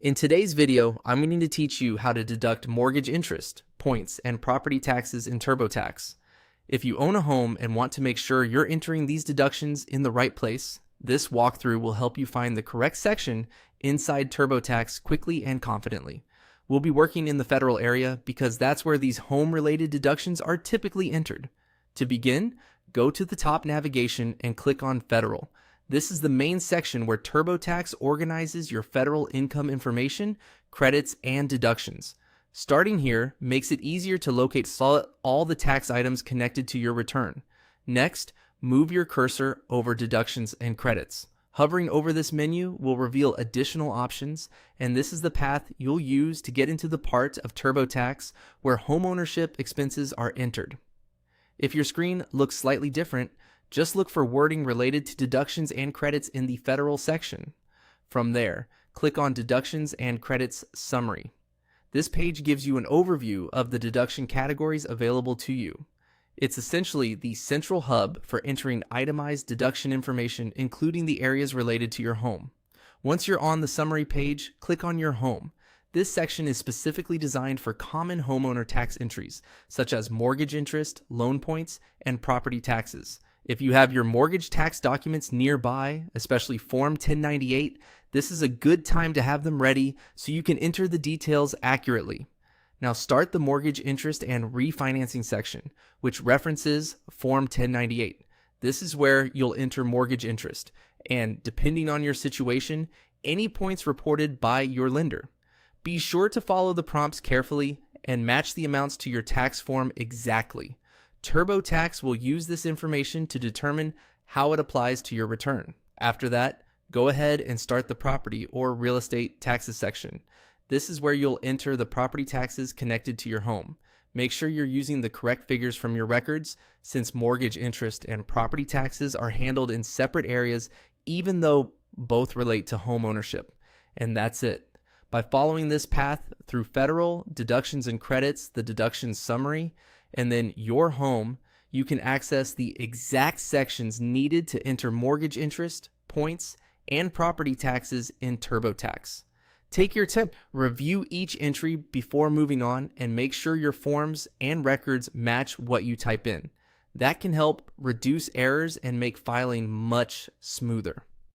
In today's video, I'm going to teach you how to deduct mortgage interest, points, and property taxes in TurboTax. If you own a home and want to make sure you're entering these deductions in the right place, this walkthrough will help you find the correct section inside TurboTax quickly and confidently. We'll be working in the federal area because that's where these home-related deductions are typically entered. To begin, go to the top navigation and click on Federal. This is the main section where TurboTax organizes your federal income information, credits, and deductions. Starting here makes it easier to locate all the tax items connected to your return. Next, move your cursor over deductions and credits. Hovering over this menu will reveal additional options, and this is the path you'll use to get into the part of TurboTax where homeownership expenses are entered. If your screen looks slightly different, just look for wording related to deductions and credits in the federal section. From there, click on Deductions and Credits Summary. This page gives you an overview of the deduction categories available to you. It's essentially the central hub for entering itemized deduction information, including the areas related to your home. Once you're on the summary page, click on your home. This section is specifically designed for common homeowner tax entries, such as mortgage interest, loan points, and property taxes. If you have your mortgage tax documents nearby, especially Form 1098, this is a good time to have them ready so you can enter the details accurately. Now start the mortgage interest and refinancing section, which references Form 1098. This is where you'll enter mortgage interest, and depending on your situation, any points reported by your lender. Be sure to follow the prompts carefully and match the amounts to your tax form exactly. TurboTax will use this information to determine how it applies to your return. After that, go ahead and start the property or real estate taxes section. This is where you'll enter the property taxes connected to your home. Make sure you're using the correct figures from your records, since mortgage interest and property taxes are handled in separate areas, even though both relate to home ownership. And that's it. By following this path through federal, deductions and credits, the deduction summary, and then your home, you can access the exact sections needed to enter mortgage interest, points, and property taxes in TurboTax. Take your time, review each entry before moving on, and make sure your forms and records match what you type in. That can help reduce errors and make filing much smoother.